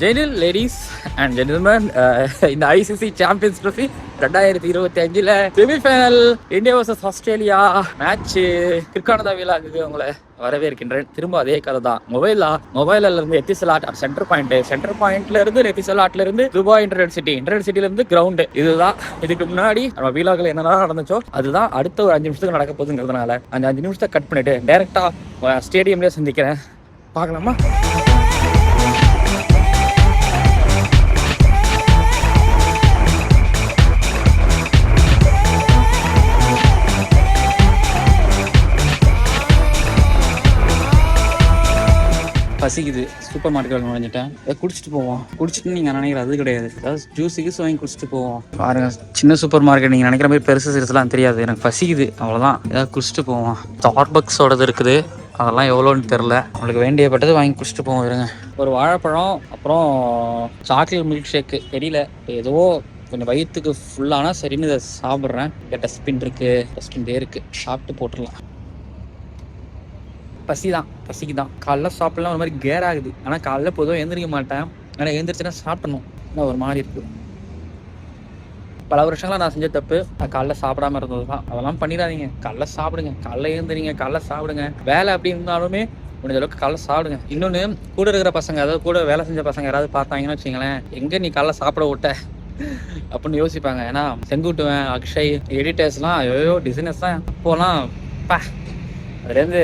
ஜெனில் ladies and gentlemen, இந்த ICC Champions Trophy 2025 semifinal India versus Australia match கிற்கானதா வீலாக்கு உங்களை வரவேற்கின்றேன். திரும்ப அதே கதை தான். மொபைல்ல இருந்து எத்திசலாட் சென்டர் பாயிண்ட்ல இருந்து எத்திசலாட்ல இருந்து துபாய் இன்டர்நெட் சிட்டில இருந்து கிரவுண்ட். இதுதான் இதுக்கு முன்னாடி நம்ம வீலாக்கள் என்னெல்லாம் நடந்துச்சோ அதுதான் அடுத்த ஒரு 5 நிமிஷத்துக்கு நடக்க போகுதுங்கிறதுனால அந்த 5 நிமிஷத்தை கட் பண்ணிட்டு டைரக்டா ஸ்டேடியம்லேயே சந்திக்கிறேன். பார்க்கலாமா? பசிக்குது. சூப்பர் மார்க்கெட் நுழைஞ்சிட்டேன். குடிச்சிட்டு போவோம். குடிச்சிட்டு நீங்கள் நினைக்கிற அது கிடையாது, ஏதாவது ஜூஸுக்கு வாங்கி குடிச்சிட்டு போவோம். பாருங்க, சின்ன சூப்பர் மார்க்கெட் நீங்கள் நினைக்கிற மாதிரி பெருசு சிறுசுலாம் தெரியாது. எனக்கு பசிக்குது, அவ்வளோதான். ஏதாவது குடிச்சிட்டு போவோம். ஸ்டார்பக்ஸோடது இருக்குது, அதெல்லாம் எவ்வளோன்னு தெரில. உங்களுக்கு வேண்டியப்பட்டது வாங்கி குடிச்சிட்டு போவோம். இருங்க, ஒரு வாழைப்பழம், அப்புறம் சாக்லேட் மில்க் ஷேக்கு. தெரியல, ஏதோ கொஞ்சம் வயிற்றுக்கு ஃபுல்லானால் சரின்னு இதை சாப்பிட்றேன். இங்கே டஸ்ட்பின் இருக்குது, டஸ்ட்பின் இருக்குது, சாப்பிட்டு போட்டுடலாம். பசிக்கு தான் காலைல சாப்பிட்லாம் ஒரு மாதிரி கேர் ஆகுது. ஆனால் காலைல பொதுவாக எழுந்திரிக்க மாட்டேன். ஆனால் எழுந்திரிச்சுன்னா சாப்பிடணும். ஆனால் ஒரு மாதிரி இருக்குது. பல வருஷங்களாக நான் செஞ்ச தப்பு, நான் காலைல சாப்பிடாம இருந்தது தான். அதெல்லாம் பண்ணிடாதீங்க. காலைல சாப்பிடுங்க, காலைல எழுந்திரிங்க, காலைல சாப்பிடுங்க. வேலை அப்படி இருந்தாலுமே முடிஞ்ச அளவுக்கு காலைல சாப்பிடுங்க. இன்னொன்று, கூட இருக்கிற பசங்க, அதாவது கூட வேலை செஞ்ச பசங்க யாராவது பார்த்தாங்கன்னு வச்சுங்களேன், எங்கே நீ காலைல சாப்பிட விட்ட அப்படின்னு யோசிப்பாங்க. ஏன்னா செங்குட்டுவன், அக்ஷய், எடிட்டர்ஸ்லாம் ஐயோ டிசைனர்ஸ் தான் இப்போலாம் அதுலேருந்து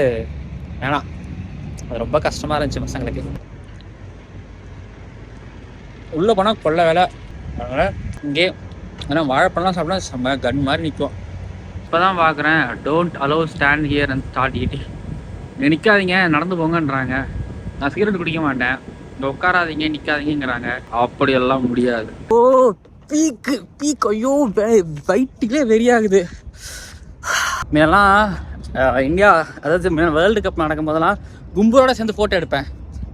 வேணாம். அது ரொம்ப கஷ்டமாக இருந்துச்சு பசங்களுக்கு. உள்ளே போனால் கொள்ள வேலை. அதனால் இங்கே ஏன்னா வாழைப்பழம்லாம் சாப்பிட்டா செம்ம கன் மாதிரி நிற்கும். இப்போ தான் பார்க்குறேன், don't allow stand here and start eating. இங்கே நிற்காதீங்க, நடந்து போங்கன்றாங்க. நான் சிகரெட் குடிக்க மாட்டேன். இங்கே உட்காராதீங்க, நிற்காதீங்கிறாங்க. அப்படியெல்லாம் முடியாது. ஓ பீக் ஐயோ, வயிற்றுக்குள்ளே வெறியாகுது. இதெல்லாம் இந்தியா, அதாவது வேர்ல்டு கப் நடக்கும் போதெல்லாம் கும்பலோட சேர்ந்து ஃபோட்டோ எடுப்பேன்.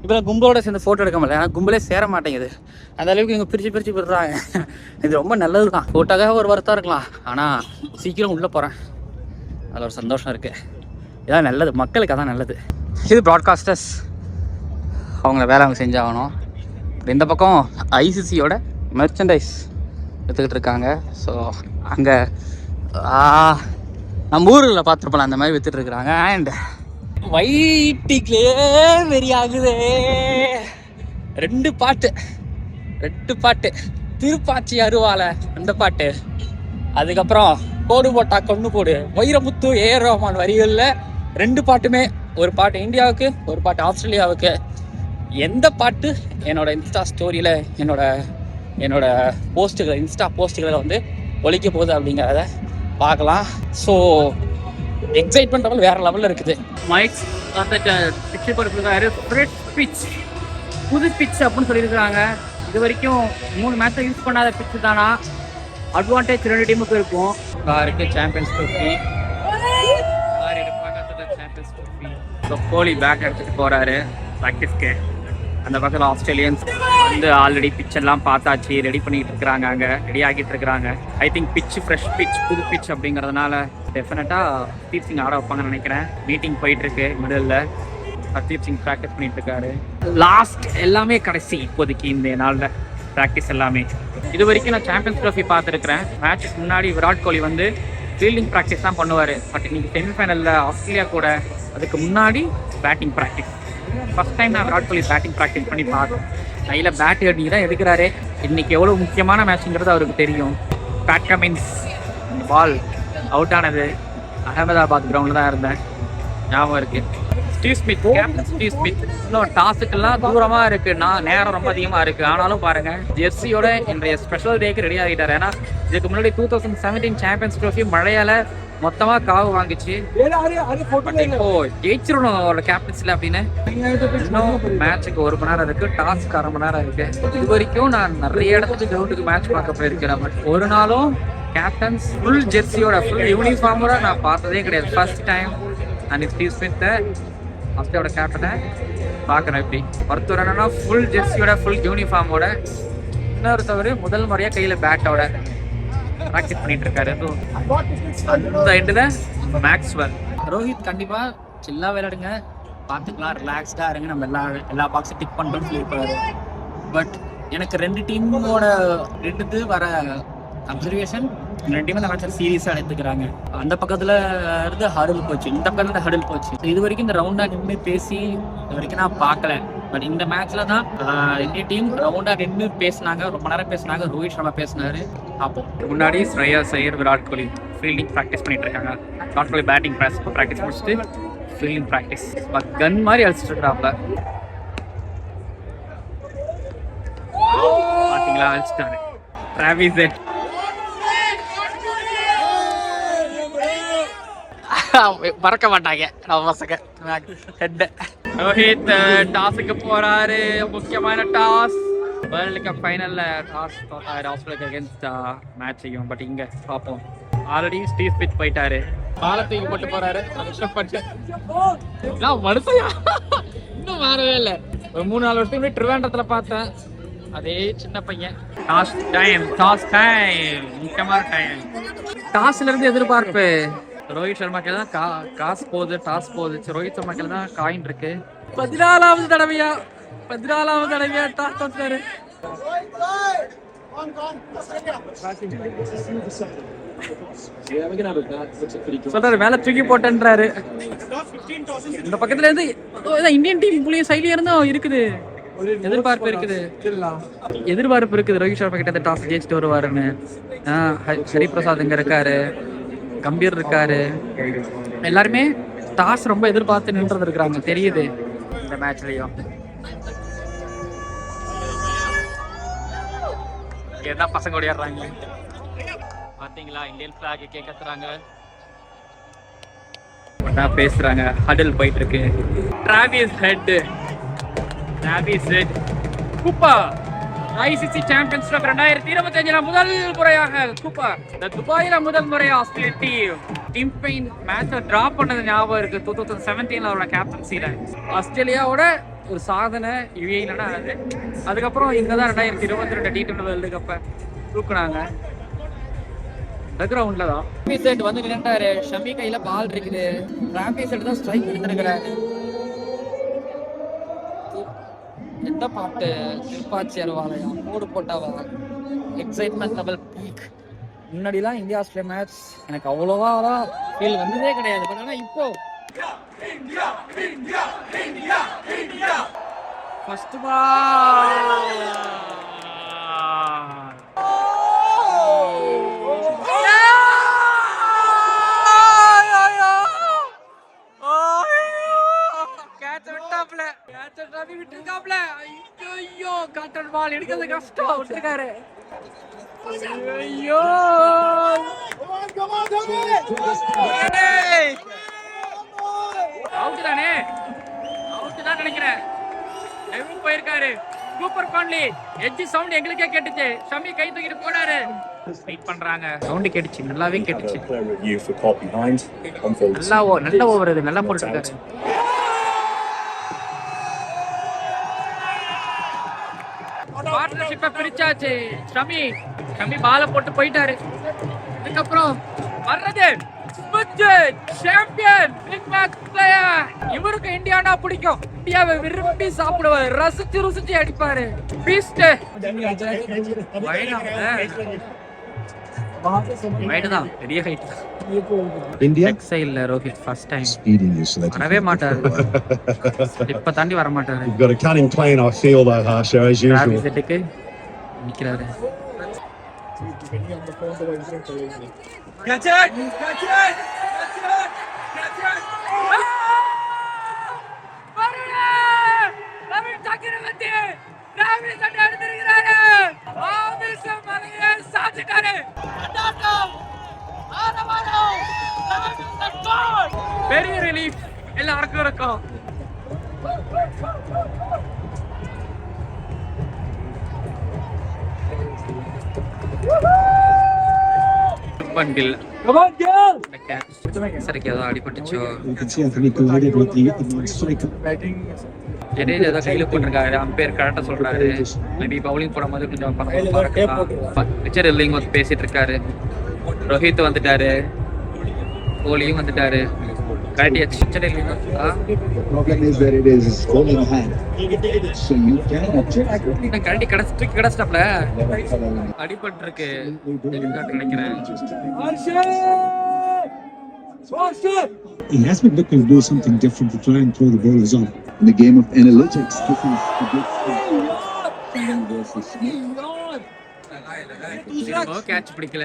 இப்போ கும்பலோட சேர்ந்து ஃபோட்டோ எடுக்க முடியல, ஏன்னா கும்பலே சேர மாட்டேங்குது. அந்த அளவுக்கு இவங்க பிரித்து விடுறாங்க. இது ரொம்ப நல்லது தான். ஃபோட்டோக்காக ஒரு வருத்தம் இருக்கலாம், ஆனால் சீக்கிரம் உள்ளே போகிறேன், அதில் ஒரு சந்தோஷம் இருக்குது. இதான் நல்லது, மக்களுக்கு அதான் நல்லது. இது ப்ராட்காஸ்டர்ஸ், அவங்கள வேலை அவங்க செஞ்சாகணும். இந்த பக்கம் ஐசிசியோட மெர்ச்சன்டைஸ் எடுத்துக்கிட்டு இருக்காங்க. ஸோ அங்கே நம்ம ஊரில் பார்த்துருப்போம், அந்த மாதிரி வித்துட்டு இருக்கிறாங்க. அண்ட் வயிற்றுக்குள்ளே வெறி ஆகுது. ரெண்டு பாட்டு திருப்பாச்சி அருவால அந்த பாட்டு, அதுக்கப்புறம் கோடு போட்டா கொண்டு போடு, வைரமுத்து ஏஆர் ரஹ்மான் வரிகளில் 2 பாட்டுமே, ஒரு பாட்டு இந்தியாவுக்கு, ஒரு பாட்டு ஆஸ்திரேலியாவுக்கு. எந்த பாட்டு என்னோட இன்ஸ்டா ஸ்டோரியில், என்னோட போஸ்ட்டுகளை, இன்ஸ்டா போஸ்ட்டுகளை வந்து ஒழிக்க போகுது அப்படிங்கிறத பார்க்கலாம். ஸோ எக்ஸைட்மெண்ட் லெவல் வேறு லெவலில் இருக்குது. மைக்ஸ் வந்துட்டு பிச்சு போட்டுருக்காரு. ஃப்ரெஷ் பிச், புது பிச் அப்படின்னு சொல்லியிருக்கிறாங்க. இது வரைக்கும் 3 மேட்சை யூஸ் பண்ணாத பிச்சு தானா. அட்வான்டேஜ் 2 டீமுக்கு இருக்கும். காருக்கு சாம்பியன்ஸ் ட்ரோஃபி, கார் பக்கத்தில் சாம்பியன்ஸ் ட்ரோஃபி. ஸோ கோலி பேட் எடுத்துகிட்டு போகிறாரு ப்ராக்டிஸ்க்கு. அந்த பக்கத்தில் ஆஸ்திரேலியன்ஸ் வந்து ஆல்ரெடி பிச்செல்லாம் பார்த்தாச்சு, ரெடி பண்ணிக்கிட்டு இருக்கிறாங்க, அங்கே ரெடி ஆகிட்டு இருக்கிறாங்க. I think pitch fresh pitch, புது பிச் அப்படிங்கிறதுனால டெஃபினட்டாக ஹர்தீப் சிங் ஆட வைப்பாங்கன்னு நினைக்கிறேன். மீட்டிங் போயிட்டுருக்கு மிடில், ஹர்தீப் சிங் ப்ராக்டிஸ் பண்ணிட்டு இருக்காரு. லாஸ்ட் எல்லாமே கடைசி இப்போதைக்கு இந்த நாளில் ப்ராக்டிஸ் எல்லாமே. இது வரைக்கும் நான் சாம்பியன்ஸ் ட்ரோஃபி பார்த்துருக்கிறேன். மேட்சுக்கு முன்னாடி விராட் கோலி வந்து ஃபீல்டிங் ப்ராக்டிஸ் தான் பண்ணுவார். பட் இன்னைக்கு செமிஃபைனலில் ஆஸ்திரேலியா கூட அதுக்கு முன்னாடி பேட்டிங் ப்ராக்டிஸ். ஃபர்ஸ்ட் டைம் நான் விராட் கோலி பேட்டிங் ப்ராக்டிஸ் பண்ணி பார்த்தேன். கையில் பேட் அடி தான் எடுக்கிறாரு. இன்னைக்கு எவ்வளோ முக்கியமான மேட்ச்ங்கிறது அவருக்கு தெரியும். பேட் கமின்ஸ் பால் அவுட் ஆனது அகமதாபாத் கிரவுண்டில் தான் இருந்தேன், ஞாபகம் இருக்கு. Steve Smith, captain Steve Smith இன்னும் டாஸுக்கெல்லாம் தூரமாக இருக்குன்னா நேரம் ரொம்ப அதிகமாக இருக்குது. ஆனாலும் பாருங்கள், ஜெர்சியோட இன்றைய ஸ்பெஷல் டேக்கு ரெடி ஆகிட்டார். ஏன்னா இதுக்கு முன்னாடி 2017 சாம்பியன்ஸ் ட்ரோஃபி மழையால் மொத்தமாக காவு வாங்கிச்சு. இப்போ ஜெயிச்சிடணும் அவரோட கேப்டன்ஸில் அப்படின்னு. இன்னும் மேட்சுக்கு 1 மணி நேரம் இருக்குது, டாஸ்க்கு 1/2 மணி நேரம் இருக்குது. இது வரைக்கும் நான் நிறைய இடத்துக்கு கிரவுண்டுக்கு மேட்ச் பார்க்க போயிருக்கேன். பட் ஒரு நாளும் கேப்டன்ஸ் ஃபுல் ஜெர்சியோட, ஃபுல் யூனிஃபார்மோட நான் பார்த்ததே கிடையாது. First time. அண்ட் ஸ்டீவ் ஸ்மித்தை, ஆஸ்திரேலியாவோட கேப்டனை பார்க்குறேன். இப்படி ஒருத்தர் என்னன்னா ஃபுல் ஜெர்சியோட, ஃபுல் யூனிஃபார்மோட, இன்னொருத்தவர் முதல் முறையாக கையில் பேட்டோட ப்ராக்டிஸ் பண்ணிட்டு இருக்காரு. அந்த எண்டில் மேக்ஸ்வெல், ரோஹித் கண்டிப்பாக சில்லாக விளையாடுங்க, பார்த்துக்கலாம், ரிலாக்ஸ்டாக இருங்க, நம்ம எல்லா பாக்ஸும் டிக் பண்ணுறோம்னு சொல்லியிருப்பாரு. பட் எனக்கு ரெண்டு டீமோட எடுத்து வர அப்சர்வேஷன், ரெண்டு டீமும் அந்த மேட்சை சீரியஸாக எடுத்துக்கிறாங்க. அந்த பக்கத்தில் இருந்து ஹடில் போச்சு, இந்த பக்கத்துல இருந்து ஹடில் போச்சு. இது வரைக்கும் இந்த ரவுண்டாக நின்று பேசி இது வரைக்கும் நான் பார்க்கல. பட் இந்த மேட்ச்ல தான் ரெண்டு டீம் ரவுண்டாக நின்று பேசினாங்க, ரொம்ப நேரம் பேசினாங்க. ரோஹித் சர்மா பேசினாரு. அப்போ முன்னாடி ஸ்ரேயாஸ் ஐயர், விராட் கோலி ஃபீல்டிங் ப்ராக்டிஸ் பண்ணிட்டு இருக்காங்க. விராட் கோலி பேட்டிங் ப்ராக்டிஸ் முடிச்சுட்டு ஃபீல்டிங் ப்ராக்டிஸ் கன் மாதிரி அடிச்சுட்டு இருக்கிறாப்ல. பாத்தீங்களா, அடிச்சிட்டாரு டிராவிஸ் ஹெட். மறக்க மாட்டாங்க நம்ம பசங்க ஹெட். ரோஹித் டாஸுக்கு போறாரு, முக்கியமான டாஸ். வேர்ல்டு கப் ஃபைனல்ல டாஸ் தோத்தாரு ஆஸ்திரேலியா அகேன்ஸ்ட் மேட்சையும். பட் இங்க பார்ப்போம், ஆல்ரெடி ஸ்டீவ் ஸ்மித் போயிட்டாரு, பாலத்துக்கு போட்டு போறாரு. மனுஷயா இன்னும் மாறவே இல்லை. ஒரு 3-4 வருஷத்துக்கு ட்ரிவாண்டத்துல பார்த்தேன், அதே சின்ன பையன். டாஸ் டைம், முக்கியமான டைம். டாஸ்ல இருந்து எதிர்பார்ப்பு ரோஹித் சர்மா கையில தான் காசு போகுது, டாஸ் போகுது. ரோஹித் சர்மா கையில தான் காயின் இருக்கு. 14வது தடவையா டாஸ் தோத்தாரு. சொல்றாரு மேல தூக்கி போட்டேன்றாரு. இந்த பக்கத்துல இருந்து இந்தியன் டீம் புள்ளிய சைட்ல இருந்தும் இருக்குது, எதிர்பார்ப்பு இருக்குது ரோஹித் சர்மா கிட்ட இந்த டாஸ் ஜெயிச்சுட்டு வருவாருன்னு. ஹரிபிரசாத் இங்க இருக்காரு, கம்பீர் இருக்காரு, எல்லாருமே டாஸ் ரொம்ப எதிர்பார்த்து நின்றது இருக்கிறாங்க தெரியுது இந்த மேட்ச்லயும். என்ன பசங்க ஓடிடுறாங்க பாத்தீங்களா, இந்தியன் பிளாக் கேட்கறாங்க, பேசுறாங்க. ஹடில் போயிட்டு இருக்கு. டிராவிஸ் ஹெட் கூப்பா ஐசிசி சாம்பியன்ஸ் ட்ராஃபி 2025 முதல் முறையாக கூப்பா துபாயில முதல் முறையா ஆஸ்திரேலியா டீம் பெயின் மேட்சை டிராப் பண்ணது ஞாபகம் இருக்கு. 2017 அவரோட கேப்டன்சில ஆஸ்திரேலியாவோட ஒரு சாதனை யுஏஇல அது. அதுக்கப்புறம் இங்கதான் 2022 T20 வேர்ல்டு கப்பை தூக்குனாங்க. கிரவுண்ட்ல தான் செட் வந்து நின்றாரு. ஷமி கையில பால் இருக்குது, டிராவிஸ் செட் தான் ஸ்ட்ரைக் எடுத்திருக்கிறாரு. எந்த பாட்டு திருப்பாச்சி அருவாலையா மூடு போட்டாவா, எக்ஸைட்மெண்ட் லெவல் பீக். முன்னாடிலாம் இந்தியா ஆஸ்திரேலியா மேட்ச் எனக்கு அவ்வளோவா ஃபீல் வந்ததே கிடையாது. பட் ஆனால் இப்போ ஃபர்ஸ்ட் காட்டன் பால் எடுக்கிறது கஷ்டம் விட்டுருக்காரு. ஐயோ அவுட் தானே, அவுட் தான் நினைக்கிறேன். போயிருக்காரு சூப்பர் கான்லி. எட்ஜ் சவுண்ட் எங்களுக்கே கேட்டுச்சு. ஷமி கை தூக்கிட்டு போனாரு. வெயிட் பண்றாங்க, சவுண்ட் கேட்டுச்சு, நல்லாவே கேட்டுச்சு. நல்ல ஓவர் இது, நல்லா போட்டுருக்காரு. பார்ட்னர்ஷிப்பை பிரிச்சாச்சு. ஷமி பால போட்டு போயிட்டாரு. அதுக்கப்புறம் வர்றது சாம்பியன் பிக் மேட்ச் பிளேயர். இவருக்கு இந்தியானா பிடிக்கும், இந்தியாவை விரும்பி சாப்பிடுவாரு, ரசிச்சு அடிப்பாரு. பீஸ்ட் ஹைட் தான், பெரிய ஹைட். இந்தியா எக்ஸைல்ல ரோஹித் ஃபர்ஸ்ட் டைம் வரவே மாட்டாரு, இப்ப தாண்டி வர மாட்டாரு. செட்டுக்கு நிக்கிறாரு. பெரிய ரிலீஃப் எல்லாருக்கும் இருக்கும். சரிக்கு ஏதோ அடிபட்டுச்சோ, ஏதோ கையில போட்டிருக்காரு. அம்பேர் கரெக்டா சொல்றாரு. மேபி பவுலிங் போடும்போது கொஞ்சம் பிக்சர் இல்லைங்க பேசிட்டு இருக்காரு. ரோஹித் வந்துட்டாரு, கோலியும் வந்துட்டாரு. கரெக்ட் எக்ஸ்டென்ஷன் இல்ல The problem is where it is full in hand. So you can object. Correct கடஸ்டப்ல அடிபட்டு இருக்கு நினைக்கிறேன். He has been looking to do something different to try and throw the ball as on. In the game of analytics, this is the big thing versus catch பிடிக்கல.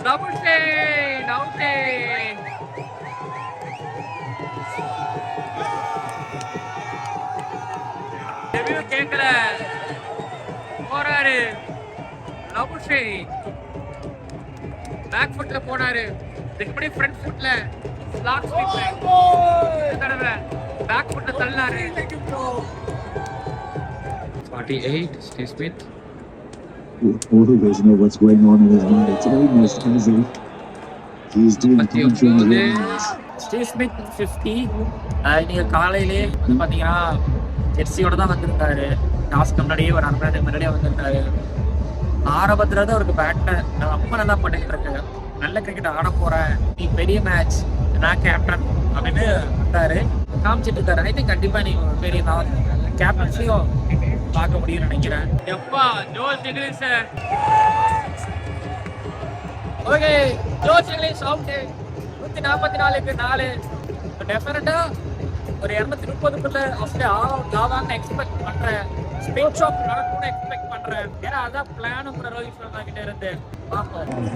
Double ஸ்டேட் out. டெபியூ கேக்கல போறாரு. Double stayed back ஃபுட்ல போனாரு. இதுக்கு front ஃபுட்ல slack sweep தடவை பேக் ஃபுட்ல தள்ளாரு. 48 Steve Smith. You always know what's going on in his mind. It's almost as if he's doing commentary. Steve Smith 50. நீங்க காலையிலே வந்து பாத்தீங்கன்னா ஜெர்சியோட தான் வந்திருக்காரு. டாஸ்க்கு முன்னாடியே ஒரு 100 நேரத்துக்கு முன்னாடியே வந்திருக்காரு. ஆரம்பத்துல தான் அவருக்கு பேட்டை ரொம்ப நல்லா பண்ணிட்டு இருக்காரு. நல்ல கிரிக்கெட் ஆட போறேன், நீ பெரிய மேட்ச், நான் கேப்டன் அப்படின்னு வந்தாரு, காமிச்சிட்டு இருக்காரு. ஐ திங்க் கண்டிப்பா நீ பெரிய கேப்டன்ஸையும் பார்க்க முடியும்னு நினைக்கிறேன். எப்பா Josh Inglis okay, Josh Inglis out. 144க்கு 4. டெஃபினட்டா ஒரு 230க்குள்ள ஆஸ்திரேலியா ஆவான்னு எக்ஸ்பெக்ட் பண்றேன். ஸ்பின் ஷாட் நடக்கும்னு எக்ஸ்பெக்ட் பண்றேன். ஏன்னா அதான் பிளானும் கூட ரோஹித் சர்மா கிட்ட இருந்து.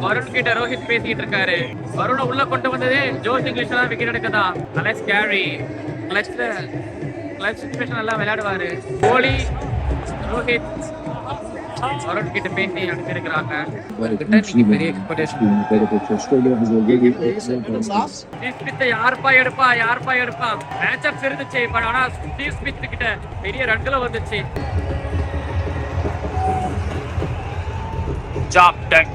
வருண் கிட்ட ரோஹித் பேசிட்டு இருக்காரு. வருணை உள்ள கொண்டு வந்ததே ஜோஸ் இங்கிலீஷ் தான் விக்கெட் எடுக்கதான். நல்லா ஸ்கேரி கிளச் சிச்சுவேஷன் எல்லாம் விளையாடுவாரு. கோலி ரோஹித் வருண் கிட்ட பேசி அனுப்பியிருக்கிறாங்க. பெரிய எக்ஸ்பெக்டேஷன். யாருப்பா எடுப்பா மேட்ச் அப் இருந்துச்சு. பட் ஆனா ஸ்டீவ் ஸ்மித் கிட்ட பெரிய ரன்களை வந்துச்சு. Job ton.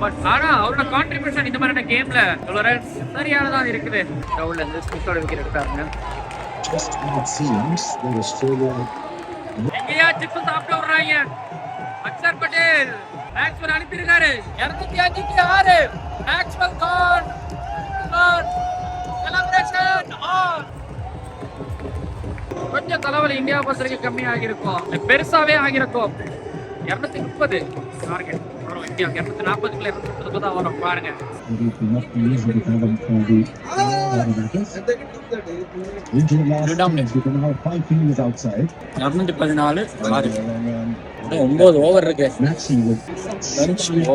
பட் ஆனா அவரோட கான்ட்ரிபியூஷன் இந்த மாதிரியான கேம்ல சரியானதா இருக்குது. ரவுண்ட்ல இருந்து ஸ்மித்தோட விக்கெட் எடுத்தாங்க. Just when it seems that Australia எங்கயா சிப்பு சாப்பிட்டு வர்றாங்க. அக்ஷர் பட்டேல் மேக்ஸ்வெல் அனுப்பியிருக்காரு. 256. Maxwell gone celebration on. கொஞ்சம் தலைவலி இந்தியா பொறுத்த வரைக்கும் கம்மியாகி இருக்கும், பெருசாவே ஆகிருக்கும். 230 டார்கெட் வரும் இந்தியா. 240க்குள்ள 230 தான் வரும் பாருங்க. into the last innings, we can have 5 fielders outside. 214 9 over இருக்கு. Maxi with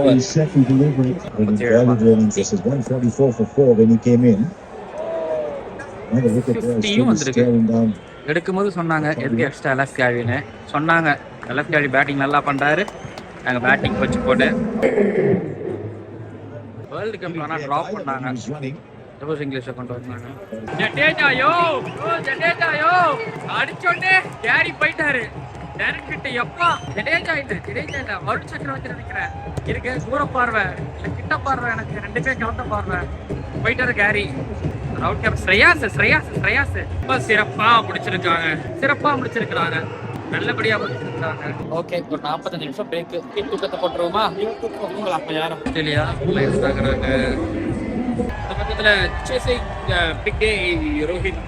his second delivery. In the early innings, this is 144 for 4 when he came in. And look at that, staring down. எடுக்கும்போது சொன்னாங்க எதுக்கு extra left கேரின்னு சொன்னாங்க. Left carry batting நல்லா பண்றாரு, நாங்க batting வச்சு போட்டு வேர்ல்டு கப்ல ஆனா டிராப் பண்ணாங்க. ஜோஸ் இங்கிலீஷை கொண்டு வந்தாங்க. ஜடேஜாயோ அடிச்சோடனே கேரி போயிட்டாரு. டேரன் கிட்ட எப்பா ஜடேஜா இல்ல வருண் சக்கரவர்த்தி நினைக்கிறேன் இருக்கு. தூர பார்வை இல்ல கிட்ட பார்வை, எனக்கு 2 பேர் கலந்த பார்வை. போயிட்டாரு கேரி. அவுட் கேப் ஸ்ரேயாஸ் ரொம்ப சிறப்பா முடிச்சிருக்காங்க. நல்லபடியா முடிச்சிருக்காங்க. ஓகே, ஒரு 45 நிமிஷம் பிரேக். தூக்கத்தை போட்டுருவோமா? உங்களை அப்ப யாரும் ஆஸ்திரேலியா பிளேயர்ஸ் ஆகுறாங்க. இந்த பக்கத்துல சேசிங் பிக் டே ரோஹித்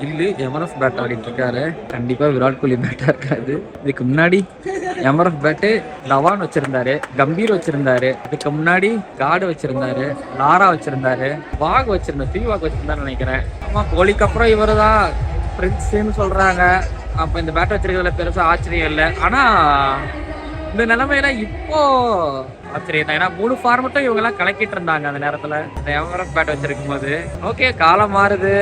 இல்லு எம்ஆர்எஃப் பேட் ஆடிட்டு இருக்காரு. கண்டிப்பா விராட் கோலி பேட்டா இருக்காது. இதுக்கு முன்னாடி எம்ஆர்எஃப் பேட்டு லவான் வச்சிருந்தாரு, கம்பீர் வச்சிருந்தாரு, அதுக்கு முன்னாடி காடு வச்சிருந்தாரு, லாரா வச்சிருந்தாரு, வாக் வச்சிருந்தாரு நினைக்கிறேன். ஆமா, கோலிக்கு அப்புறம் இவரு தான் பிரின்ஸ்ன்னு சொல்றாங்க. அப்ப இந்த பேட் வச்சிருக்கிறதுல பெருசா ஆச்சரியம் இல்லை. ஆனா இந்த நிலைமையில இப்போ ஆச்சரியம் தான். ஏன்னா 3 ஃபார்மட்டும் இவங்க எல்லாம் கலக்கிட்டு இருந்தாங்க அந்த நேரத்துல இந்த எம்ஆர்எஃப் பேட் வச்சிருக்கும் போது. ஓகே, காலம் மாறுது,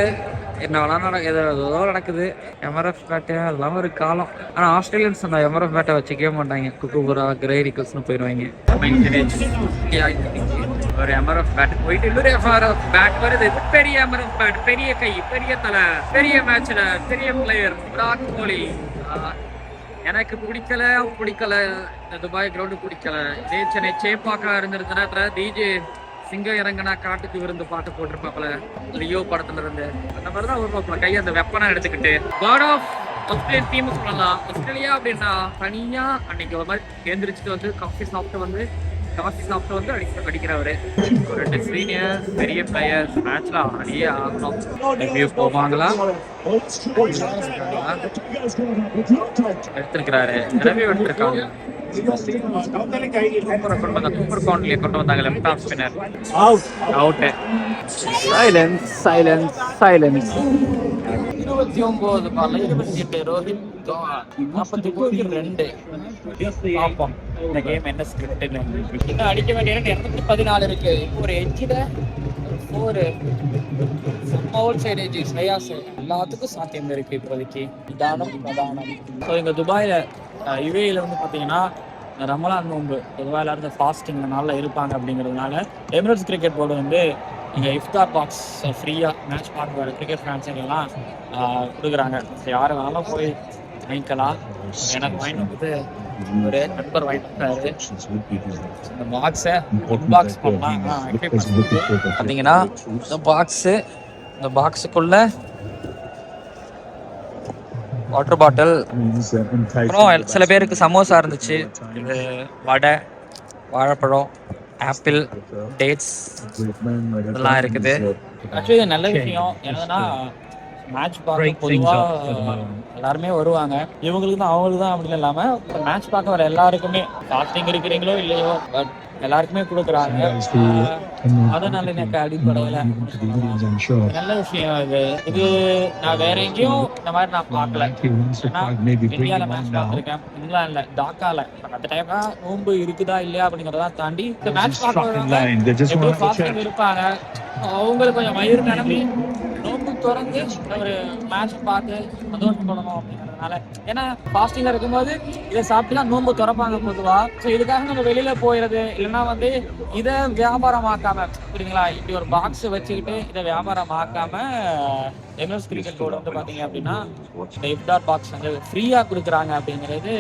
என்ன வேணாலும் ஏதோ நடக்குது. எம்ஆர்எஃப் பேட்டு அதெல்லாம் ஒரு காலம். ஆனா ஆஸ்திரேலியன்ஸ் அந்த எம்ஆர்எஃப் பேட்டை வச்சுக்கவே மாட்டாங்க. குக்குபுரா கிரேரிக்கல்ஸ்னு போயிடுவாங்க. ஒரு எம்ஆர்எஃப் பேட் போயிட்டு இன்னொரு எம்ஆர்எஃப் பேட் வருது. பெரிய எம்ஆர்எஃப் பேட், பெரிய கை, பெரிய தலை, பெரிய மேட்ச்ல பெரிய பிளேயர் விராட் கோலி. எனக்கு பிடிக்கல இந்த துபாய் கிரவுண்டு பிடிக்கல. இதே சென்னை சேப்பாக்கா இருந்திருந்தா டிஜே சிங்கம் இறங்கினா காட்டுக்கு விருந்து பாட்டு போட்டிருப்பாப்ல லியோ படத்துல இருந்து. அந்த மாதிரிதான் வருவாப்ல கையை அந்த வெப்பனா எடுத்துக்கிட்டு. காட் ஆஃப் ஆஸ்திரேலியன் டீம் சொல்லலாம். ஆஸ்திரேலியா அப்படின்னா தனியா அன்னைக்கு ஒரு மாதிரி எழுந்திரிச்சிட்டு வந்து காஃபி சாப்பிட்டு வந்து காஃபி சாப்பிட்டு வந்து அடிக்கிறவரு. ஒரு 2 சீனியர் பெரிய பிளேயர்ஸ் மேட்ச்ல ஆடியே ஆகணும். ரிவ்யூ போவாங்களா எடுத்திருக்கிறாரு, ரிவ்யூ எடுத்திருக்காங்க. சூப்பர் கவுண்ட்லயே கொண்டு வந்தாங்க. Left off spinner out. Silence 29 பால்ல 28 ரோஹித் 43 பாப்போம் இந்த கேம் என்ன ஸ்கிரிப்ட்னு. இன்னும் அடிக்க வேண்டிய 214 இருக்கு. ஒரு எட்ஜில் 4 அவுட் சைடு எட்ஜ் ஸ்ரேயாஸ் எல்லாத்துக்கும் சாத்தியம் இருக்கு இப்போதைக்கு. பிரதானம். ஸோ இங்கே துபாயில் யுஏஇல வந்து பார்த்தீங்கன்னா ரமலான் நோன்பு பொதுவாக எல்லாரும் ஃபாஸ்டிங் நாளில் இருப்பாங்க. அப்படிங்கிறதுனால எமிரேட்ஸ் கிரிக்கெட் போர்டு வந்து இங்கே இஃப்தார் பாக்ஸ் ஃப்ரீயாக மேட்ச் பார்க்குற கிரிக்கெட் ஃபேன்ஸுங்கெல்லாம் கொடுக்குறாங்க. ஸோ யார் வேணாலும் போய் வாங்கிக்கலாம். எனக்கு வாங்கிட்டு வந்து ஒரு நண்பர் வாங்கிட்டு வந்தாரு. இந்த பாக்ஸை பாக்ஸ் பண்ணலாம். பார்த்தீங்கன்னா இந்த பாக்ஸுக்குள்ள வாட்டர் பாட்டில், அப்புறம் சில பேருக்கு சமோசா இருந்துச்சு, இது வடை, வாழைப்பழம், ஆப்பிள், டேட்ஸ் இதெல்லாம் இருக்குது. ஆக்சுவலி இது நல்ல விஷயம். என்னன்னா மேட்ச் பார்க்க பொதுவாக எல்லாருமே வருவாங்க. இவங்களுக்கு தான் அவங்களுக்கு தான் அப்படின்னு இல்லாமல் மேட்ச் பார்க்க வர எல்லாருக்குமே ஃபாஸ்டிங் இருக்கிறீங்களோ இல்லையோ பட் எல்லாருக்குமே கொடுக்குறாங்க. அதனால எனக்கு அடிப்படையில் நல்ல விஷயம் இது. நான் வேற எங்கேயும் இந்த மாதிரி நான் பார்க்கல. இந்தியாவில் மேட்ச் பார்த்துருக்கேன், இங்கிலாந்துல டாக்கால. அந்த டைம்ல நோன்பு இருக்குதா இல்லையா அப்படிங்கிறதெல்லாம் தாண்டி இந்த மேட்ச் பார்க்க இருப்பாங்க. அவங்களுக்கு கொஞ்சம் மயிறு நிரம்பி நோன்பு திறந்து ஒரு மேட்ச் பார்த்து சந்தோஷம் பண்ணணும் அப்படிங்கிறதுனால. ஏன்னா ஃபாஸ்டிங்ல இருக்கும்போது இதை சாப்பிட்டு தான் நோன்பு திறப்பாங்க பொதுவா. ஸோ இதுக்காக நம்ம வெளியில போயிடுறது இல்லைன்னா வந்து இதை வியாபாரமாக்காம, புரியுதுங்களா, இப்படி ஒரு பாக்ஸ் வச்சுக்கிட்டு இதை வியாபாரமாக்காம எம்எஸ் கிரிக்கெட் போர்டு வந்து பாத்தீங்க அப்படின்னா இந்த இஃப்தார் பாக்ஸ் வந்து ஃப்ரீயா கொடுக்குறாங்க அப்படிங்கிறது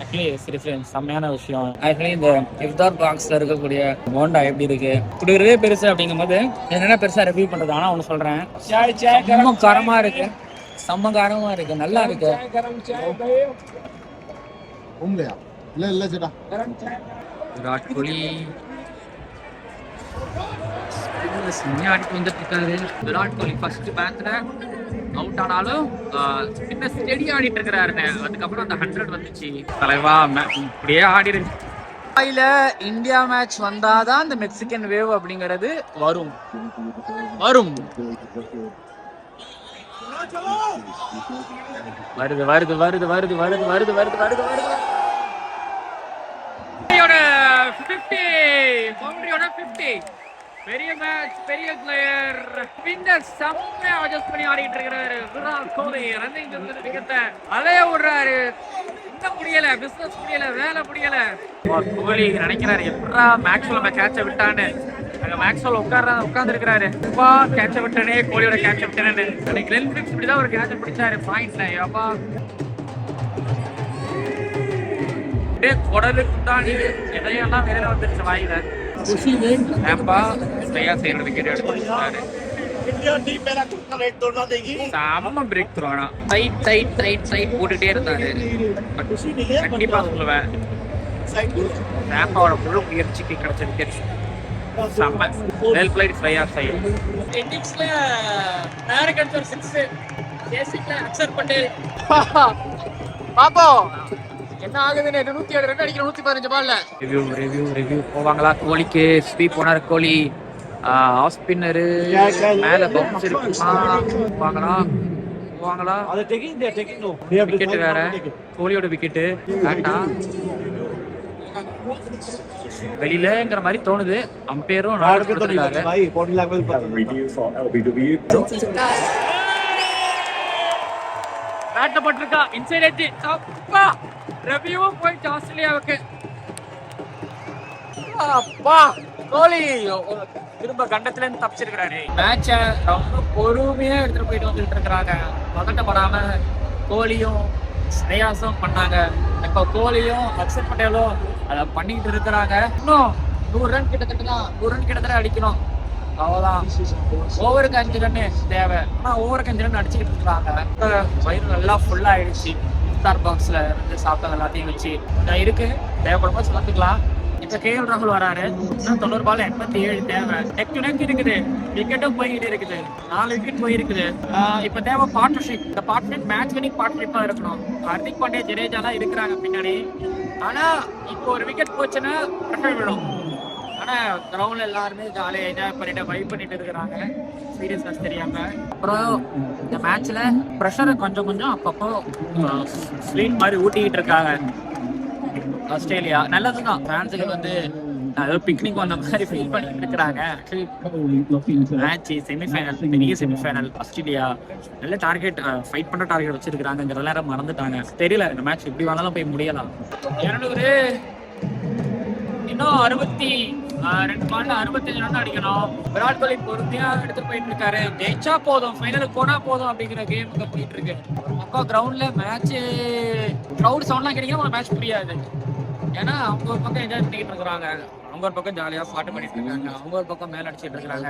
ஆக்சுவலி சீரியஸ்லி செம்மையான விஷயம். ஆக்சுவலி இந்த இஃப்தார் பாக்ஸ்ல இருக்கக்கூடிய போண்டா எப்படி இருக்கு, குடுக்கிறதே பெருசு அப்படிங்கும்போது என்னென்ன பெருசா ரிவ்யூ பண்றது. ஆனா ஒன்று சொல்றேன், ரொம்ப காரமா இருக்கு, செம்ம காரமா இருக்கு, நல்லா இருக்கு. விராட் கோலி ஆடிட்டு வந்துட்டு இருக்காரு. விராட் கோலி ஃபர்ஸ்ட் மேட்ச்ல அவுட் ஆனாலும் சின்ன ஸ்டெடி ஆடிட்டு இருக்கிறாருன்னு. அதுக்கப்புறம் அந்த 100 வந்துச்சு. தலைவா இப்படியே ஆடி இருக்கு. இந்தியா மேட்ச் வந்தாதான் இந்த மெக்சிகன் வேவ் அப்படிங்கிறது வரும். வருது வருது வருது வருது வருது வருது வருது வருது வருது 50 பெரிய மேட்ச், பெரிய பிளேயர், பின்னர் செம்மையா அட்ஜஸ்ட் பண்ணி ஆடிட்டு இருக்கிறாரு விராட் கோலி. ரன்னிங் விக்கெட்ட அலைய விடுறாரு. இன்னும் முடியல, பிசினஸ் முடியல, வேலை முடியல. கோலி நினைக்கிறாரு எப்படா மேக்ஸ்வெல் நம்ம கேட்ச விட்டான்னு. அங்க மேக்ஸ்வெல் உட்கார்ந்து இருக்கிறாரு. கேட்ச விட்டானே, கோலியோட கேட்ச விட்டானு. அன்னைக்கு கிளென் பிலிப்ஸ் இப்படிதான் ஒரு கேட்ச பிடிச்சாரு பாயிண்ட்ல. அப்பா குடலுக்கு தான் எதையெல்லாம் வெளியில வந்துருச்சு வாயில. போட்டுட்டே இருந்தாரு. கண்டிப்பா சொல்லுவேன், முழு முயற்சிக்கு கிடைச்ச விக்கெட். என்ன ஆகுதுன்னு 107 ரன் அடிக்கிற 115 பால்ல. ரிவ்யூ போவாங்களா? கோலிக்கு ஸ்வீப் போனாரு கோலி. ஆஃப் ஸ்பின்னரு மேல பவுன்ஸ் இருக்குமா? போவாங்களா? விக்கெட் வேற, கோலியோட விக்கெட்டு வெளியிலங்கிற மாதிரி தோணுது. அம்பையரும் நாட்டப்பட்டிருக்கா இன்சைட் எட்ஜ். அப்பா ரிவ்யூவும் போயிட்டு ஆஸ்திரேலியாவுக்கு. அப்பா கோலி திரும்ப கண்டத்துல இருந்து தப்பிச்சிருக்கிறாரு. மேட்ச ரொம்ப பொறுமையா எடுத்துட்டு போயிட்டு வந்துட்டு இருக்கிறாங்க. பதட்டப்படாம கோலியும் ஸ்ரேயாஸும் பண்ணாங்க. இப்ப கோலியும் அக்ஷர் பட்டேலும் அதை பண்ணிக்கிட்டு இருக்கிறாங்க. இன்னும் 100 ரன் கிட்டத்தட்ட அடிக்கணும். அவ்வளவுதான். ஓவருக்கு 5 ரன்னு தேவை. ஆனா ஓவருக்கு 5 ரன் அடிச்சுக்கிட்டு இருக்காங்க. வயிறு நல்லா ஃபுல்லா ஆயிடுச்சு. இஃப்தார் பாக்ஸ்ல இருந்து சாப்பிட்டது எல்லாத்தையும் வச்சு இருக்கு. தேவைப்படும் போது சாப்பிட்டுக்கலாம். கேஎல் ராகுல் வராரு. 90 பால் 87 தேவை. நெக் டு நெக் இருக்குது. விக்கெட்டும் போய்கிட்டு இருக்குது. 4 விக்கெட் போயிருக்குது. இப்ப தேவை பார்ட்னர்ஷிப். இந்த பார்ட்னர்ஷிப் மேட்ச் வினிங் பார்ட்னர்ஷிப்பா இருக்கணும். ஹார்திக் பாண்டியா, ஜடேஜாலாம் இருக்கிறாங்க பின்னாடி. ஆனா இப்போ ஒரு விக்கெட் போச்சுன்னா பிரஷர் விடும். ஆனா கிரவுண்ட்ல எல்லாருமே ஜாலியா என்ஜாய் பண்ணிட்டு வைப் பண்ணிட்டு இருக்கிறாங்க, சீரியஸ்னஸ் தெரியாம. அப்புறம் இந்த மேட்ச்ல ப்ரெஷரை கொஞ்சம் கொஞ்சம் அப்பப்போ ஸ்வீட் மாதிரி ஊட்டிக்கிட்டு இருக்காங்க ஆஸ்திரேலியா. நல்லதுதான். பிரான்ஸுக்கு வந்து பிக்னிக் வந்த மாதிரி ஃபீல் பண்ணிட்டு இருக்கிறாங்க. மேட்ச் செமிஃபைனல், பெரிய செமிஃபைனல். ஆஸ்திரேலியா நல்ல டார்கெட், ஃபைட் பண்ற டார்கெட் வச்சிருக்காங்க. எல்லாரும் மறந்துட்டாங்க. தெரியல இந்த மேட்ச் எப்படி வேணாலும் போய் முடியலாம். 200 இன்னும் 62 பால்ல 65 ரன் அடிக்கணும். விராட் கோலி பொறுமையா எடுத்து போயிட்டு இருக்காரு. ஜெயிச்சா போதும், ஃபைனலுக்கு போனா போதும் அப்படிங்கிற கேம் போயிட்டு இருக்கு. மக்கா கிரவுண்ட்ல மேட்ச் கிரவுட் சவுண்ட்லாம் கிடைக்கும், ஒரு மேட்ச் புரியாது. ஏன்னா அவங்க ஒரு பக்கம் என்ஜாய் பண்ணிட்டு இருக்கிறாங்க, அவங்க ஒரு பக்கம் ஜாலியா பாட்டு பண்ணிட்டு இருக்காங்க, அவங்க ஒரு பக்கம் மேல அடிச்சிட்டு இருக்காங்க,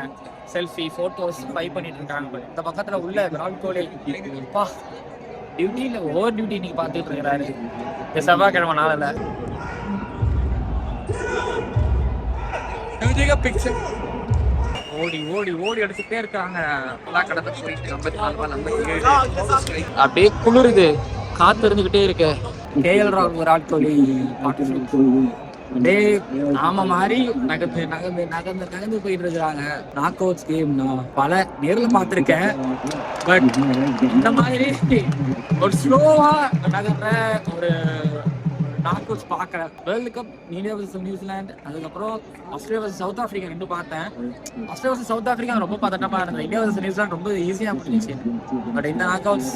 செல்ஃபி போட்டோஸ் பை பண்ணிட்டு இருக்காங்க. இந்த பக்கத்துல உள்ள விராட் கோலி அப்பா டியூட்டியில ஓவர் டியூட்டி இன்னைக்கு பாத்துட்டு இருக்கிறாரு. செவ்வாய்க்கிழமை நாளில் ஓடி ஓடி ஓடி அடிச்சுட்டே இருக்காங்க. கடந்து போயிட்டு 54 பால் 57. அப்படியே குளிருது, காத்து இருந்துகிட்டே இருக்கு. கேஎல் ராகுல், விராட் கோலி அப்படியே நாம மாதிரி நகர்ந்து நகர்ந்து நகர்ந்து நகர்ந்து போயிட்டு இருக்கிறாங்க. நாக் அவுட்ஸ் கேம் நான் பல நேர்ல பார்த்திருக்கேன். பட் இந்த மாதிரி ஒரு ஸ்லோவா நகர்ற ஒரு நாக் அவுட்ஸ் பார்க்கல. World cup India versus New Zealand, அதுக்கப்புறம் ஆஸ்திரேலியா வர்சஸ் சவுத் ஆப்பிரிக்கா 2 பார்த்தேன். ஆஸ்திரேலியா வர்சஸ் சவுத் ஆப்பிரிக்கா ரொம்ப பதட்டமா இருந்தது. இந்தியா வர்சஸ் நியூசிலாந்து ரொம்ப ஈஸியா முடிஞ்சிச்சு. பட் இந்த நாக் அவுட்ஸ்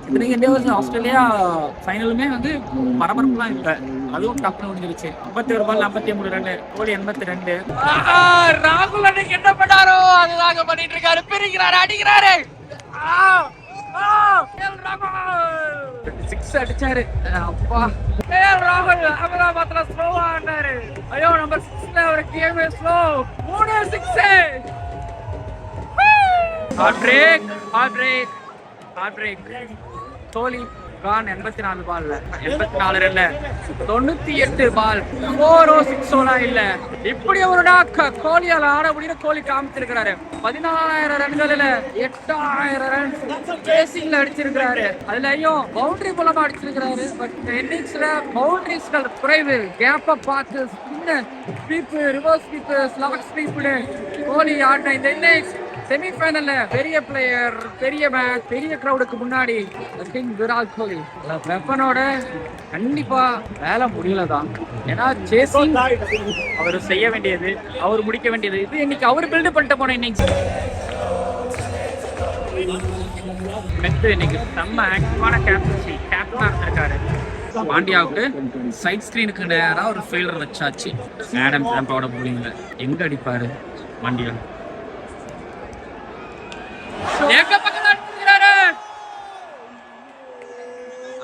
இத்தனைக்கு இந்தியா வர்சஸ் ஆஸ்திரேலியா ஃபைனலுமே வந்து பரபரப்புலாம் இல்லை, அதுவும் டப்புன்னு முடிஞ்சிருச்சு. 51 பால் 53 ரன், கோலி 82. ராகுல் அன்னைக்கு என்ன பண்ணாரோ அதுதாங்க பண்ணிட்டு இருக்காரு. பிரிக்கிறாரு, அடிக்கிறாரு. சிக்ஸ் அடிச்சாரு. அப்பா கேஎல் ராகுல் அகமதாபாத்ல ஸ்லோவா ஆனாரு. ஐயோ நம்பர் 6ல ஒரு game slow 3 6. Heart break heart break heart break. Kohli gone 84 பால்ல 84 ரன்ல 98 பால் 4 6 இல்ல. இப்படி ஒரு கோலியால ஆட முடியும். கோலி காமிச்சிருக்கிறாரு. 14,000 ரன்களில 8,000 ரன் பேசிங்ல அடிச்சிருக்கிறாரு. அதுலயும் பவுண்டரி மூலமா அடிச்சிருக்கிறாரு. பட் இன்னிங்ஸ்ல பவுண்டரிஸ்கள் குறைவு. கேப்ப பார்த்து sweep, reverse sweep, slog sweep Kohli ஆடின இந்த இன்னிங்ஸ் செமிஃபைனல்ல பெரிய பிளேயர், பெரிய மேட்ச், பெரிய கிரவுடுக்கு முன்னாடி கிங் விராட் கோலி வெப்பனோட கண்டிப்பா வேலை முடியலதான். ஏன்னா சேசிங் அவர் செய்ய வேண்டியது, அவர் முடிக்க வேண்டியது. இது இன்னைக்கு அவர் பில்டு பண்ணிட்டு போன இன்னிங்ஸ். இன்னைக்கு செம்ம ஆக்டிவான கேப்டன்சி, கேப்டனா இருந்திருக்காரு. பாண்டியாவுக்கு சைட் ஸ்கிரீனுக்கு நேராக ஒரு ஃபீல்டர் வச்சாச்சு. ஆடம் சாம்போட போலிங்ல எங்க அடிப்பாரு பாண்டியா? எங்க பக்கம் அடிச்சிருக்காரு.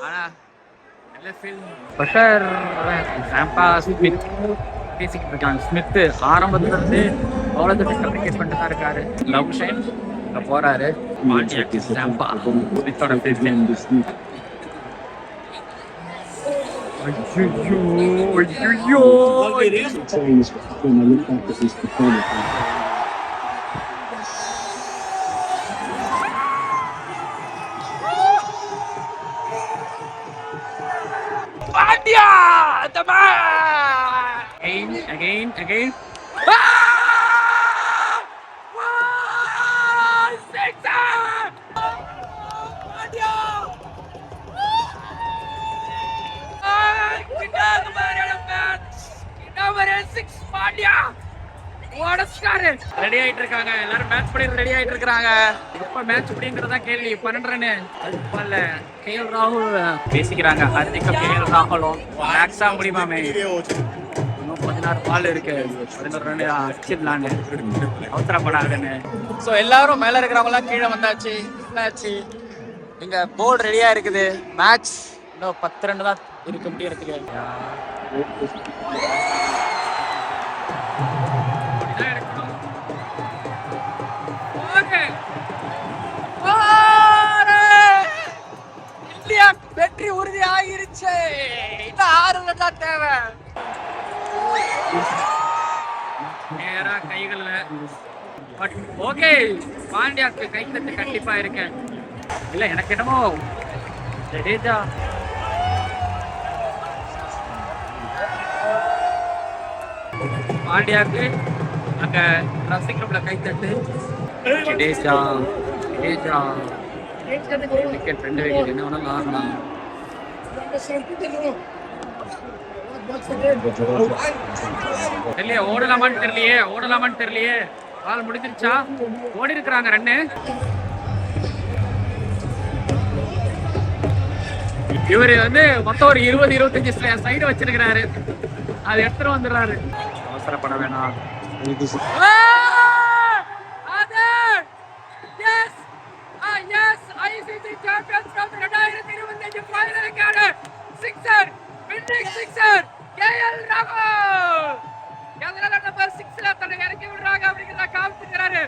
ஆனா நல்ல ஃபீல்ட் பிரஷர். சாம்பா ஸ்மித் பேசிக்கிட்டு இருக்காங்க. ஸ்மித் ஆரம்பத்துல இருந்து பவுலர் கம்யூனிகேட் பண்ணிட்டு தான் இருக்காரு. லவ் ஷைன் போறாரு. பாண்டியாக்கு சாம்பா ஸ்மித்தோட பேசி India, the man! Again. Sixer! India! Number 6, India! Ready ஆயிட்டு இருக்காங்க எல்லாரும். மேட்ச் பண்ணி ரெடி ஆயிட்டு இருக்காங்க. எப்ப மேட்ச் அப்படிங்கறதா கேள்வி. 12 ரன் அதுல கேஎல் ராகுல் பேசிக்கிறாங்க. ஹார்திக் கேஎல் ராகுலும் மேக்ஸா முடியுமாமே. இன்னும் 16 பால் இருக்கு, 11 ரன் அடிச்சிடலான்னு அவசரப்படாதுன்னு. ஸோ எல்லாரும் மேல இருக்கிறவங்க எல்லாம் கீழே வந்தாச்சு. என்னாச்சு இங்க போர்டு ரெடியா இருக்குது. மேட்ச் இன்னும் 10 ரன் தான் இருக்க முடியும் இருக்குது. இந்தியா வெற்றி உறுதி ஆகிருச்சு. இன்னும் 6 ரன் தான் தேவை. கைகள்ல. பட் ஓகே, பாண்டியாக்கு கைத்தட்டு கண்டிப்பா இருக்கேன். இல்ல எனக்கு என்னமோ ஜடேஜா பாண்டியாக்கு அங்க ட்ரெஸ்ஸிங் ரூம்ல கைத்தட்டு. ஜடேஜா ஜடேஜா விக்கெட் 2 விக்கெட் என்ன வேணாலும் ஆகலாம். தெரியலையே ஓடலாமான்னு தெரியலையே. பால் முடிஞ்சிருச்சா? ஓடி இருக்கிறாங்க ரன்னு. இவரு மொத்தம் ஒரு 20-25 சைடு வச்சிருக்கிறாரு. அது எடுத்துட்டு வந்துடுறாரு. அவசரப்பட வேணாம். ICC Champions Cup 2025 ஃபைனலுக்கான சிக்ஸர், வின்னிங் சிக்ஸர் KL ராகுல். எதனால நம்பர் 6ல தன்னை இறக்கி விடுறாங்க அப்படிங்கறத காமிச்சிருக்காரு.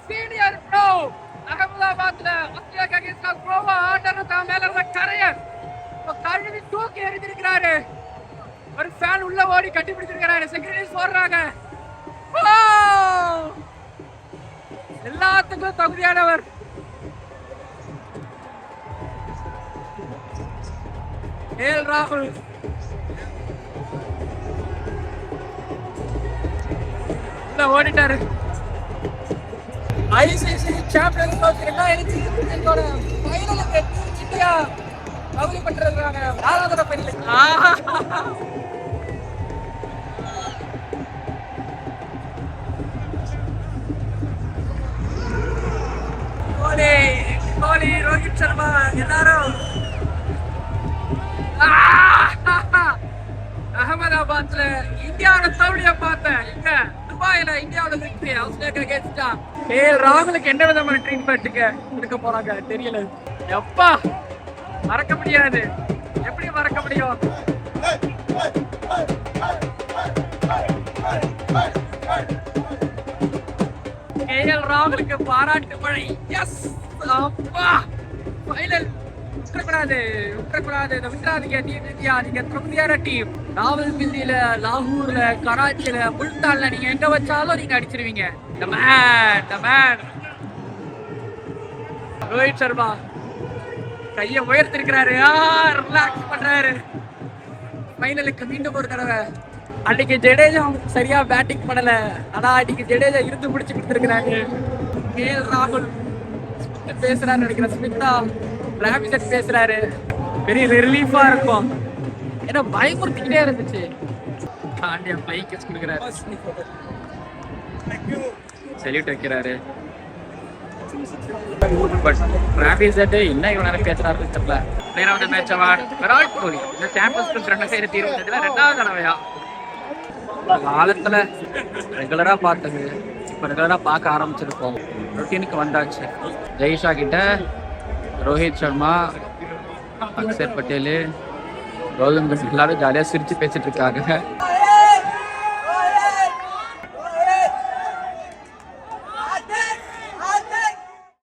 சீனியர் ப்ரோ அகமதாபாத்ல ஆஸ்திரேலியா அகைன்ஸ்ட் கோவா ஆர்டர் தான் மேல இருந்த கரைய கழுவி தூக்கி எறிஞ்சிருக்காரு. ஒரு ஃபேன் உள்ள ஓடி கட்டி பிடிச்சிருக்காரு. செக்யூரிட்டிஸ் ஓடுறாங்க. எல்லாத்துக்கும் தகுதியானவர். KL ராகுல் ஓடிட்டாரு. ICC சாம்பியன்ஸ் ட்ரோஃபி 2025 ஃபைனலுக்கு இந்தியா தகுதி பெற்றிருக்காங்க. 4வது ஃபைனலுக்கு. கோலி, ரோஹித் சர்மா எல்லாரும் அகமதாபாத்ல இந்தியாவோட தோல்வியை பார்த்தேன். இங்க துபாயில இந்தியாவோட விக்டரி ஆஸ்திரேலியா அகைன்ஸ்ட் KL ராகுலுக்கு என்ன விதமான ட்ரீட்மெண்ட்டுக்கு இருக்க போறாங்க தெரியல. எப்பா மறக்க முடியாது. எப்படி மறக்க முடியும்? KL ராகுலுக்கு பாராட்டு மழை. எஸ் அப்பா ஃபைனல். விட்டுறக்கூடாது. விட்டுறாதீங்க டீம் இந்தியா. நீங்க திருப்தியான டீம். ராவல்பிண்டியில, லாகூர்ல, கராச்சியில, முல்தான்ல நீங்க எங்க வச்சாலும் நீங்க அடிச்சிருவீங்க. The man. ரோஹித் சர்மா கைய உயர்த்திருக்கிறாரு. ரிலாக்ஸ் பண்றாரு. ஃபைனலுக்கு மீண்டும் ஒரு தடவை. அன்னைக்கு ஜடேஜா சரியா பேட்டிங் பண்ணல. ஆனா அன்னைக்கு ஜடேஜா இருந்து பிடிச்சு கொடுத்திருக்கிறாரு. KL ராகுல் பேசுறாரு நினைக்கிறேன். ஸ்மிதா ராபிசட் பேசுறாரு. பெரிய ரிலீஃபா இருக்கும். ஏன்னா பயமுறுத்திக்கிட்டே இருந்துச்சு. பாண்டியா ஃப்ளைங் கிஸ் கொடுக்குறாரு. செல்யூட் வைக்கிறாரு. பட் ராபிசட் என்ன இவ்வளவு நேரம் பேசுறாருன்னு தெரியல. Player of the match award Virat Kohli. இந்த சாம்பியன்ஸ் கப் 2025 2வது தடவையா காலத்துல ரெகுலரா பார்த்தது. இப்ப ரெகுலரா பார்க்க ஆரம்பிச்சிருக்கோம். ரொட்டீனுக்கு வந்தாச்சு. ஜெய்ஷா கிட்ட ரோஹித் சர்மா, அக்ஷர் பட்டேல், கௌதம் கம்பீர் எல்லாரும் ஜாலியாக சிரிச்சு பேசிட்டு இருக்காங்க.